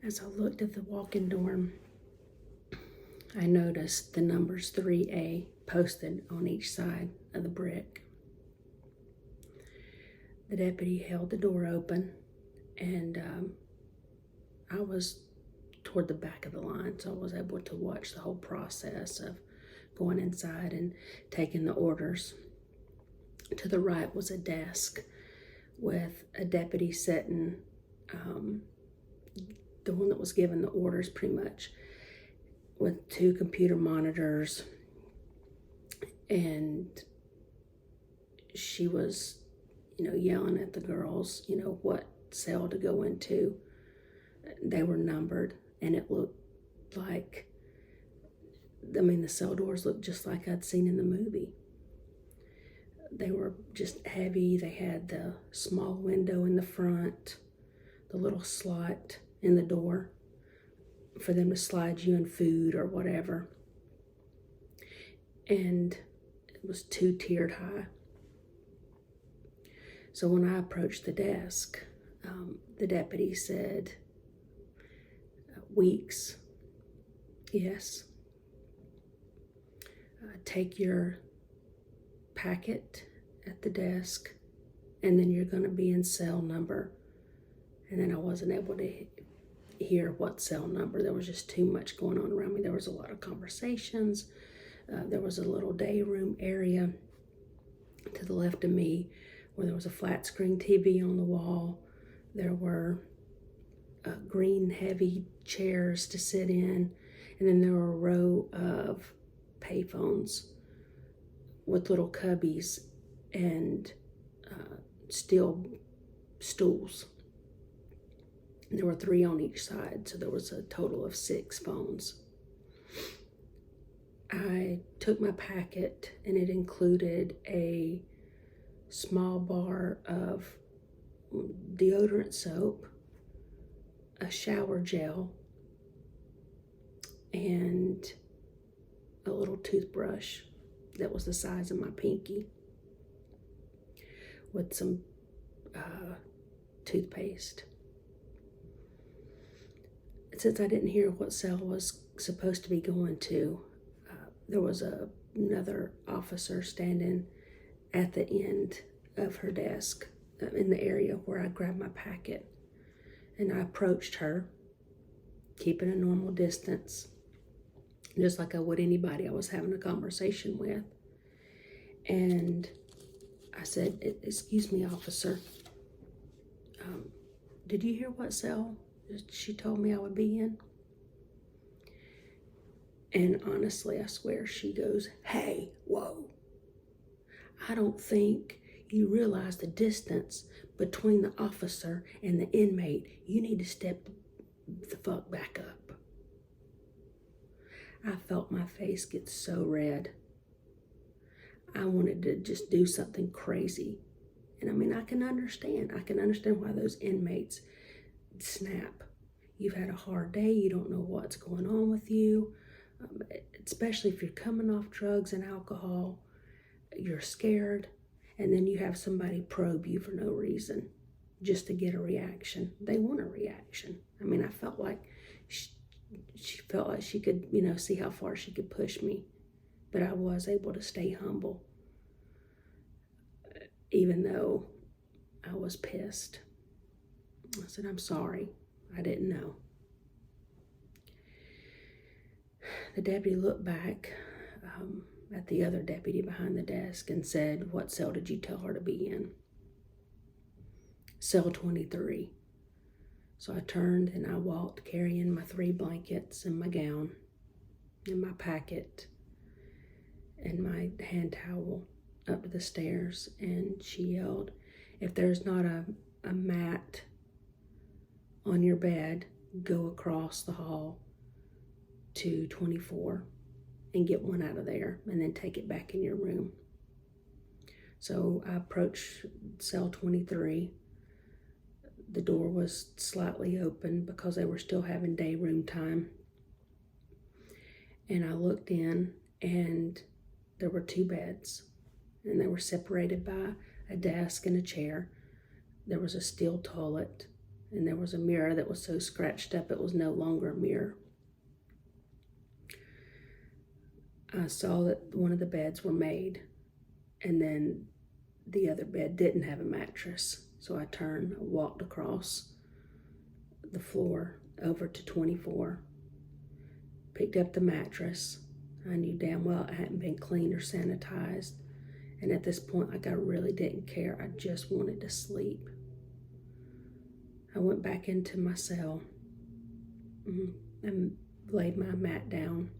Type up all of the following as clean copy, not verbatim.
As I looked at the walk-in dorm, I noticed the numbers 3A posted on each side of the brick. The deputy held the door open, and I was toward the back of the line, so I was able to watch the whole process of going inside and taking the orders. To the right was a desk with a deputy sitting, the one that was giving the orders pretty much, with 2 computer monitors, and she was, yelling at the girls, what cell to go into. They were numbered, and it looked like, the cell doors looked just like I'd seen in the movie. They were just heavy. They had the small window in the front, the little slot in the door for them to slide you in food or whatever. And it was 2-tiered high. So when I approached the desk, the deputy said, "Weeks." "Yes." "Take your packet at the desk, and then you're going to be in cell number." And then I wasn't able to hear what cell number. There was just too much going on around me. There was a lot of conversations. There was a little day room area to the left of me where there was a flat screen TV on the wall. There were green heavy chairs to sit in, and then there were a row of payphones with little cubbies and steel stools. And there were 3 on each side, so there was a total of 6 phones. I took my packet, and it included a small bar of deodorant soap, a shower gel, and a little toothbrush that was the size of my pinky, with some toothpaste. Since I didn't hear what cell was supposed to be going to, there was another officer standing at the end of her desk in the area where I grabbed my packet. And I approached her, keeping a normal distance, just like I would anybody I was having a conversation with. And I said, "Excuse me, officer, did you hear what cell she told me I would be in?" And honestly, I swear, she goes, "Hey, whoa. I don't think you realize the distance between the officer and the inmate. You need to step the fuck back up." I felt my face get so red. I wanted to just do something crazy. And I can understand. I can understand why those inmates snap. You've had a hard day. You don't know what's going on with you. Especially if you're coming off drugs and alcohol. You're scared. And then you have somebody probe you for no reason, just to get a reaction. They want a reaction. I felt like she felt like she could, see how far she could push me. But I was able to stay humble, even though I was pissed. I said, "I'm sorry. I didn't know." The deputy looked back at the other deputy behind the desk and said, "What cell did you tell her to be in?" "Cell 23. So I turned and I walked, carrying my 3 blankets and my gown and my packet and my hand towel up the stairs. And she yelled, "If there's not a mat on your bed, go across the hall to 24 and get one out of there, and then take it back in your room." So I approached cell 23. The door was slightly open because they were still having day room time. And I looked in, and there were 2 beds, and they were separated by a desk and a chair. There was a steel toilet, and there was a mirror that was so scratched up it was no longer a mirror. I saw that one of the beds were made, and then the other bed didn't have a mattress. So I walked across the floor over to 24, picked up the mattress. I knew damn well it hadn't been cleaned or sanitized. And at this point, like, I really didn't care. I just wanted to sleep. I went back into my cell and laid my mat down.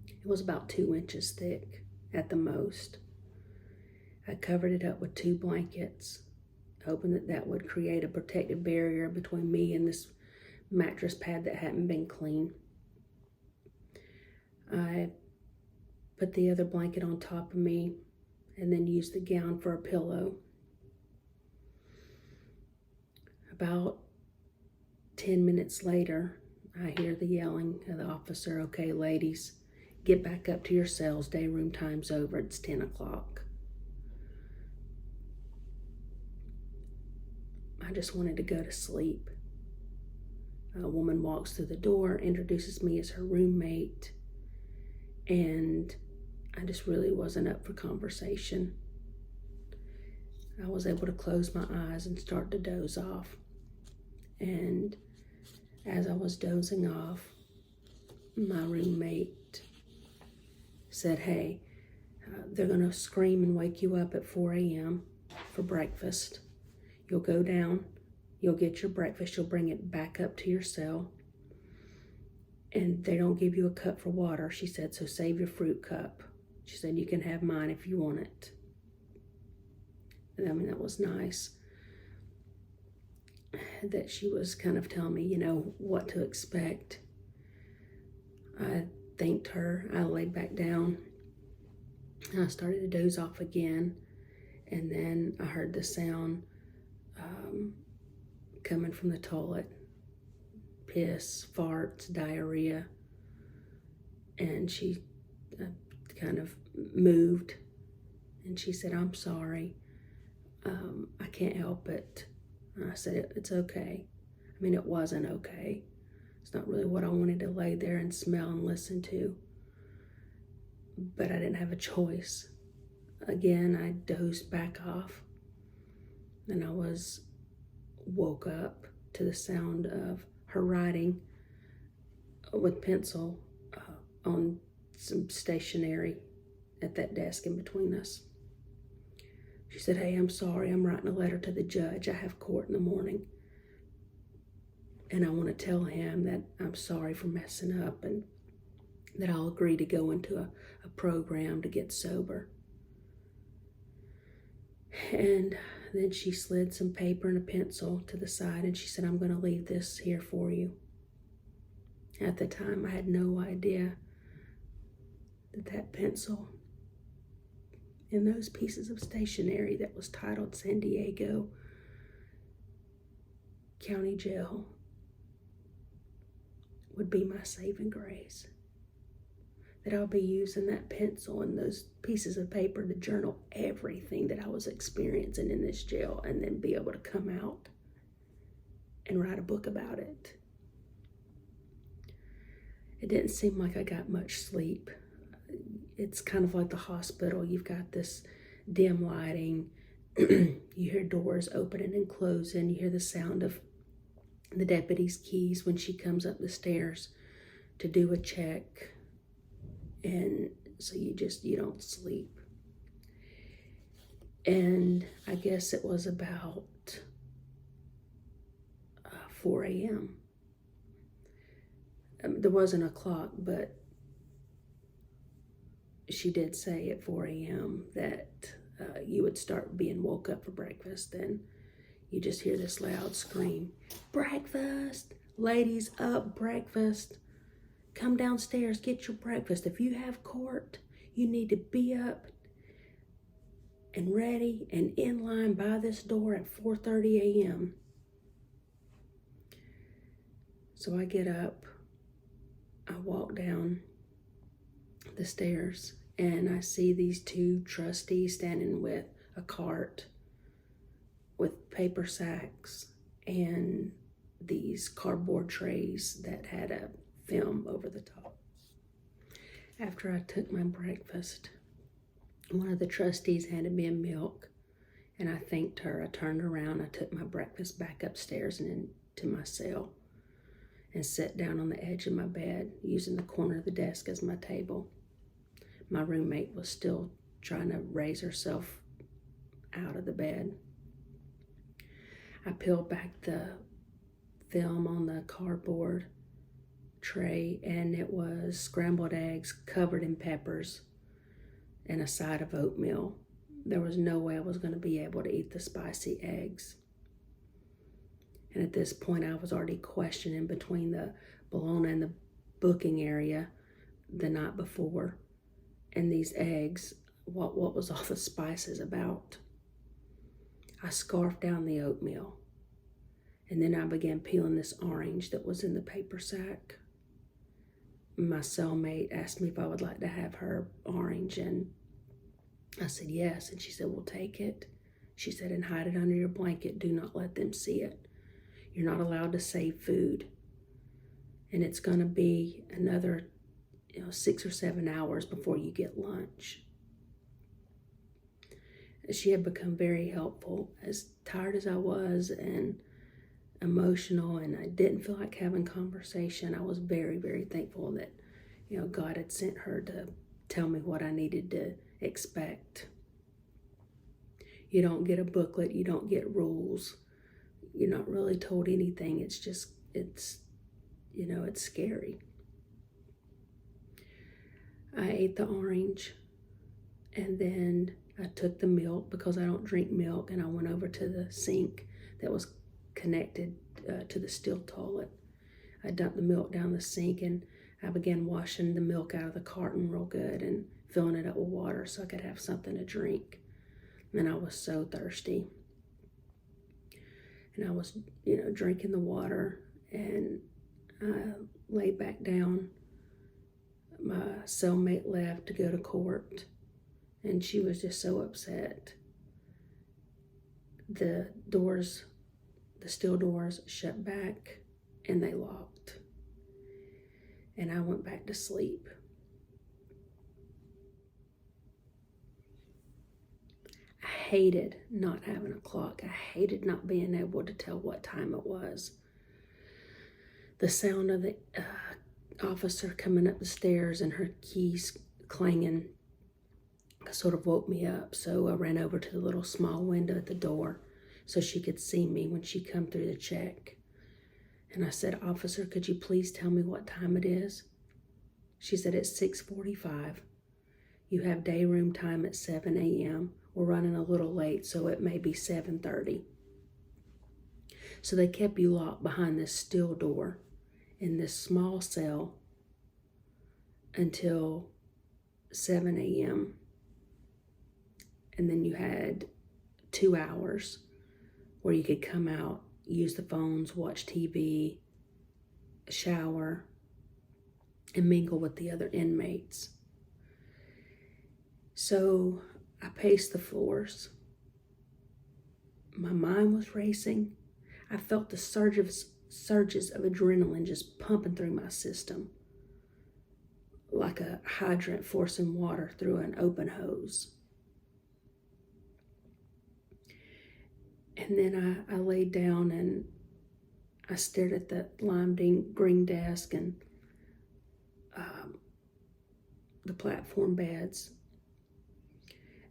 It was about 2 inches thick at the most. I covered it up with 2 blankets, hoping that that would create a protective barrier between me and this mattress pad that hadn't been cleaned. I put the other blanket on top of me and then used the gown for a pillow. About 10 minutes later, I hear the yelling of the officer, "Okay, ladies, get back up to your cells. Day room time's over. It's 10 o'clock. I just wanted to go to sleep. A woman walks through the door, introduces me as her roommate, and I just really wasn't up for conversation. I was able to close my eyes and start to doze off. And as I was dozing off, my roommate said, "Hey, they're going to scream and wake you up at 4 a.m. for breakfast. You'll go down, you'll get your breakfast, you'll bring it back up to your cell, and they don't give you a cup for water," she said, "so save your fruit cup." She said, "You can have mine if you want it." And I mean, that was nice that she was kind of telling me, what to expect. I thanked her. I laid back down. I started to doze off again, and then I heard the sound coming from the toilet. Piss, farts, diarrhea. And she kind of moved, and she said, "I'm sorry. I can't help it." And I said, "It's okay." I mean, it wasn't okay. It's not really what I wanted to lay there and smell and listen to. But I didn't have a choice. Again, I dozed back off, and I woke up to the sound of her writing with pencil on some stationery at that desk in between us. She said, "Hey, I'm sorry. I'm writing a letter to the judge. I have court in the morning. And I want to tell him that I'm sorry for messing up and that I'll agree to go into a program to get sober." And then she slid some paper and a pencil to the side, and she said, "I'm going to leave this here for you." At the time, I had no idea that pencil and those pieces of stationery that was titled San Diego County Jail would be my saving grace. That I'll be using that pencil and those pieces of paper to journal everything that I was experiencing in this jail, and then be able to come out and write a book about it. It didn't seem like I got much sleep. It's kind of like the hospital. You've got this dim lighting. You hear doors opening and closing. You hear the sound of the deputy's keys when she comes up the stairs to do a check. And so you don't sleep. And I guess it was about 4 a.m. There wasn't a clock, but she did say at 4 a.m. that you would start being woke up for breakfast. And you just hear this loud scream, "Breakfast! Ladies up, breakfast! Come downstairs, get your breakfast. If you have court, you need to be up and ready and in line by this door at 4:30 a.m. So I get up, I walk down the stairs, and I see these 2 trustees standing with a cart with paper sacks and these cardboard trays that had a film over the top. After I took my breakfast, one of the trustees handed me a milk, and I thanked her. I turned around, I took my breakfast back upstairs and into my cell and sat down on the edge of my bed, using the corner of the desk as my table. My roommate was still trying to raise herself out of the bed. I peeled back the film on the cardboard tray, and it was scrambled eggs covered in peppers and a side of oatmeal. There was no way I was going to be able to eat the spicy eggs. And at this point, I was already questioning between the bologna and the booking area the night before, and these eggs, what was all the spices about? I scarfed down the oatmeal, and then I began peeling this orange that was in the paper sack. My cellmate asked me if I would like to have her orange, and I said yes, and she said, "Well, take it." She said, "And hide it under your blanket. Do not let them see it. You're not allowed to save food. And it's going to be another 6 or 7 hours before you get lunch." She had become very helpful. As tired as I was and emotional, and I didn't feel like having conversation, I was very, very thankful that God had sent her to tell me what I needed to expect. You don't get a booklet, you don't get rules, you're not really told anything. It's scary. I ate the orange, and then I took the milk because I don't drink milk, and I went over to the sink that was connected to the steel toilet. I dumped the milk down the sink, and I began washing the milk out of the carton real good and filling it up with water so I could have something to drink. And I was so thirsty. And I was, drinking the water, and I laid back down. My cellmate left to go to court, and she was just so upset. The steel doors shut back, and they locked. And I went back to sleep. I hated not having a clock. I hated not being able to tell what time it was. The sound of the officer coming up the stairs and her keys clanging sort of woke me up. So I ran over to the little small window at the door so she could see me when she come through the check. And I said, "Officer, could you please tell me what time it is?" She said, "It's 6:45. You have day room time at 7 a.m. We're running a little late, so it may be 7:30. So they kept you locked behind this steel door in this small cell until 7 a.m. And then you had 2 hours where you could come out, use the phones, watch TV, shower, and mingle with the other inmates. So I paced the floors. My mind was racing. I felt the surges of adrenaline just pumping through my system, like a hydrant forcing water through an open hose. And then I laid down and I stared at the lime green desk and the platform beds.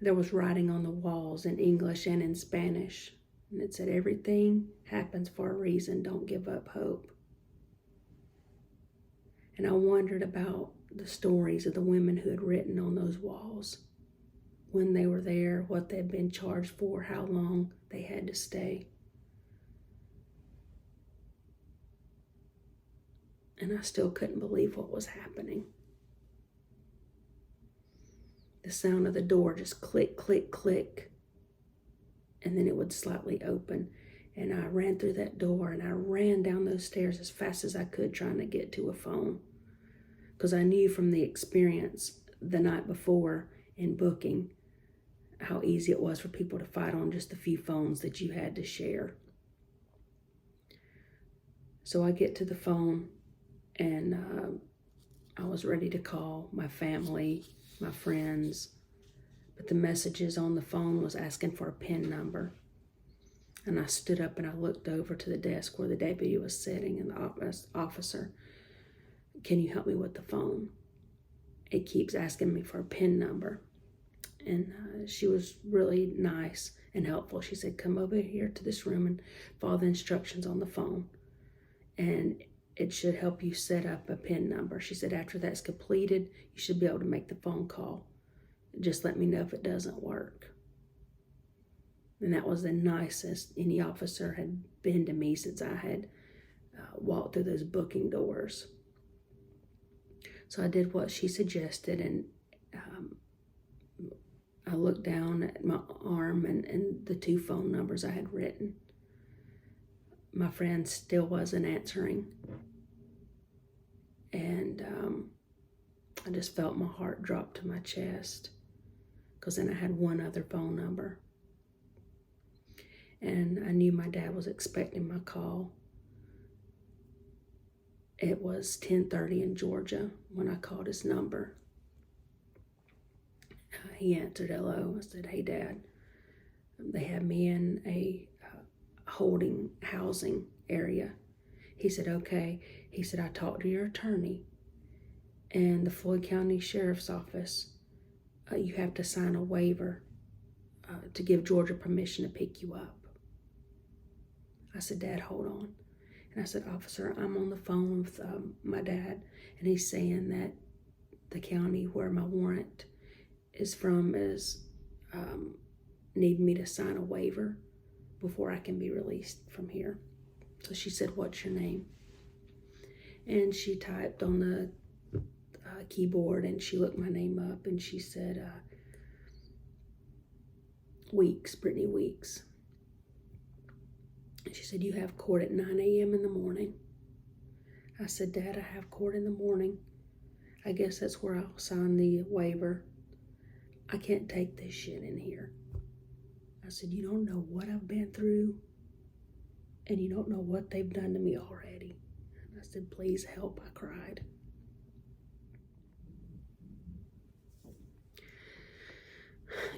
There was writing on the walls in English and in Spanish. And it said, "Everything happens for a reason. Don't give up hope." And I wondered about the stories of the women who had written on those walls, when they were there, what they had been charged for, how long they had to stay. And I still couldn't believe what was happening. The sound of the door just click, click, click. And then it would slightly open. And I ran through that door and I ran down those stairs as fast as I could, trying to get to a phone. Because I knew from the experience the night before in booking how easy it was for people to fight on just a few phones that you had to share. So I get to the phone, and I was ready to call my family, my friends, but the messages on the phone was asking for a PIN number. And I stood up and I looked over to the desk where the deputy was sitting, and the officer, "Can you help me with the phone? It keeps asking me for a PIN number." And she was really nice and helpful. She said, "Come over here to this room and follow the instructions on the phone, and it should help you set up a PIN number." She said, "After that's completed, you should be able to make the phone call. Just let me know if it doesn't work." And that was the nicest any officer had been to me since I had walked through those booking doors. So I did what she suggested, and I looked down at my arm and the 2 phone numbers I had written. My friend still wasn't answering. And I just felt my heart drop to my chest, because then I had one other phone number. And I knew my dad was expecting my call. It was 10:30 in Georgia when I called his number. He answered, "Hello." I said, "Hey, Dad." They had me in a holding housing area. He said, "Okay." He said, "I talked to your attorney and the Floyd County Sheriff's Office. You have to sign a waiver to give Georgia permission to pick you up." I said, "Dad, hold on." And I said, "Officer, I'm on the phone with my dad, and he's saying that the county where my warrant is from is need me to sign a waiver before I can be released from here." So she said, "What's your name?" And she typed on the keyboard, and she looked my name up, and she said, Weeks, Brittany Weeks. And she said, "You have court at 9 a.m. in the morning." I said, "Dad, I have court in the morning. I guess that's where I'll sign the waiver. I can't take this shit in here." I said, "You don't know what I've been through, and you don't know what they've done to me already." And I said, "Please help." I cried.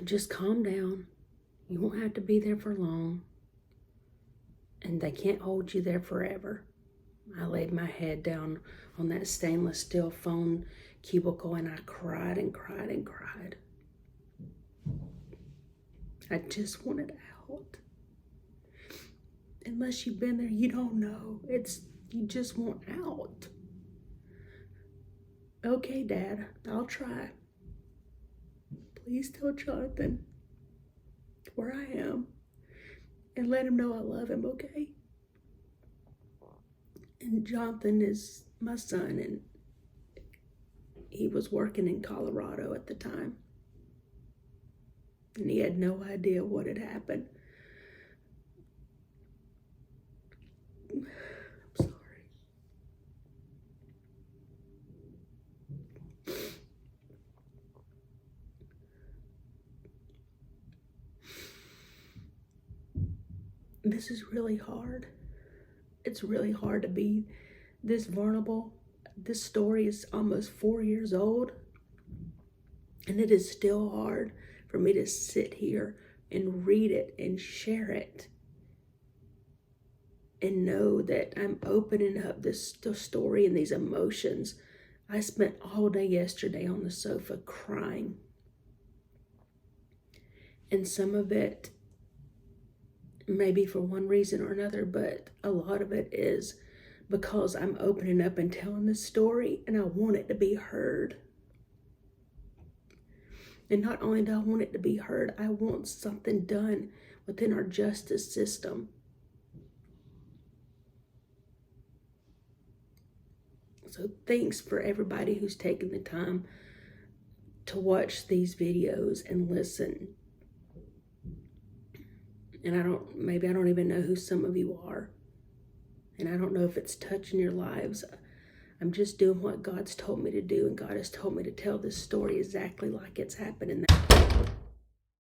"Just calm down. You won't have to be there for long, and they can't hold you there forever." I laid my head down on that stainless steel phone cubicle, and I cried and cried and cried. I just wanted out. Unless you've been there, you don't know. You just want out. "Okay, Dad, I'll try. Please tell Jonathan where I am and let him know I love him, okay?" And Jonathan is my son, and he was working in Colorado at the time. And he had no idea what had happened. I'm sorry. This is really hard. It's really hard to be this vulnerable. This story is almost 4 years old, and it is still hard for me to sit here and read it and share it and know that I'm opening up this story and these emotions. I spent all day yesterday on the sofa crying, and some of it maybe for one reason or another, but a lot of it is because I'm opening up and telling this story, and I want it to be heard. And not only do I want it to be heard, I want something done within our justice system. So thanks for everybody who's taken the time to watch these videos and listen. And maybe I don't even know who some of you are. And I don't know if it's touching your lives. I'm just doing what God's told me to do, and God has told me to tell this story exactly like it's happening.